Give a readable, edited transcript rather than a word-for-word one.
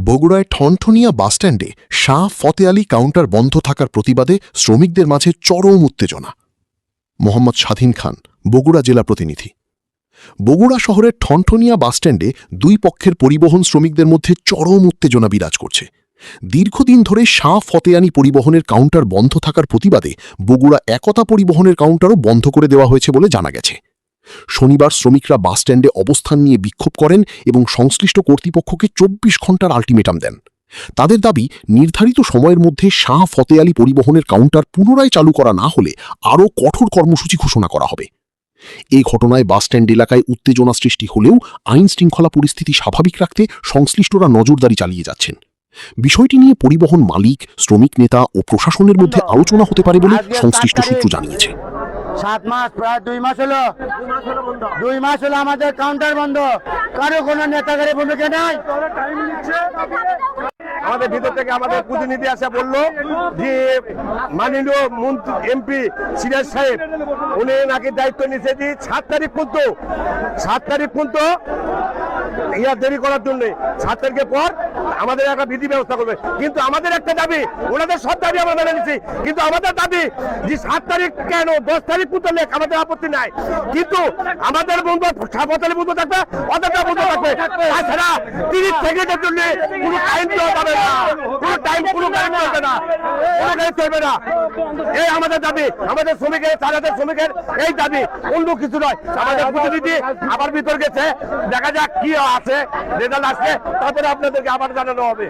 বগুড়ায় ঠনঠনিয়া বাসস্ট্যান্ডে শাহ ফতে আলী কাউন্টার বন্ধ থাকার প্রতিবাদে শ্রমিকদের মাঝে চরম উত্তেজনা। মোহাম্মদ স্বাধীন খান, বগুড়া জেলা প্রতিনিধি। বগুড়া শহরের ঠনঠনিয়া বাসস্ট্যান্ডে দুই পক্ষের পরিবহন শ্রমিকদের মধ্যে চরম উত্তেজনা বিরাজ করছে। দীর্ঘদিন ধরে শাহ ফতে আলী পরিবহনের কাউন্টার বন্ধ থাকার প্রতিবাদে বগুড়া একতা পরিবহনের কাউন্টারও বন্ধ করে দেওয়া হয়েছে বলে জানা গেছে। শনিবার শ্রমিকরা বাসস্ট্যান্ডে অবস্থান নিয়ে বিক্ষোভ করেন এবং সংশ্লিষ্ট কর্তৃপক্ষকে ২৪ ঘণ্টার আলটিমেটাম দেন। তাদের দাবি, নির্ধারিত সময়ের মধ্যে শাহ ফতে আলী পরিবহনের কাউন্টার পুনরায় চালু করা না হলে আরও কঠোর কর্মসূচি ঘোষণা করা হবে। এই ঘটনায় বাসস্ট্যান্ড এলাকায় উত্তেজনা সৃষ্টি হলেও আইন শৃঙ্খলা পরিস্থিতি স্বাভাবিক রাখতে সংশ্লিষ্টরা নজরদারি চালিয়ে যাচ্ছেন। বিষয়টি নিয়ে পরিবহন মালিক, শ্রমিক নেতা ও প্রশাসনের মধ্যে আলোচনা হতে পারে বলে সংশ্লিষ্ট সূত্র জানিয়েছে। 7 মাস, প্রায় 2 মাস হলো 2 মাস হলো আমাদের কাউন্টার বন্ধ। কারো কোনো নেতাগারে ভূমিকা নাই। আমাদের ভিতর থেকে আমাদের প্রতিনিধি আসা বললো যে মাননীয় মন্ত্রী এমপি সিরাজ সাহেব উনি নাকি দায়িত্ব নিচ্ছে যে 7 তারিখ পর্যন্ত ইয়া দেরি করার জন্য 7 তারিখের পর আমাদের একটা বিধি ব্যবস্থা করবে। কিন্তু আমাদের একটা দাবি, ওনাদের সব দাবি আমরা মেনে নিচ্ছি, কিন্তু আমাদের দাবি যে 7 তারিখ কেন 10 তারিখ পর্যন্ত লেখ আমাদের আপত্তি নাই, কিন্তু আমাদের বন্ধু সাবধানে বন্ধু থাকবে, ওদেরটা বন্ধু থাকবে। তাছাড়া 30 সেকেন্ডের জন্য কোনো টাইম দেওয়া যাবে না, কোনো টাইম চলবে না, কোনো টাইম চলবে না। এই আমাদের দাবি, আমাদের শ্রমিকের 4000 শ্রমিকের এই দাবি, অন্য কিছু নয়। আমাদের প্রতিনিধি আবার ভিতর গেছে, দেখা যাক কি আছে, রেজাল্ট আসছে, তারপরে আপনাদেরকে আবার জানানো হবে।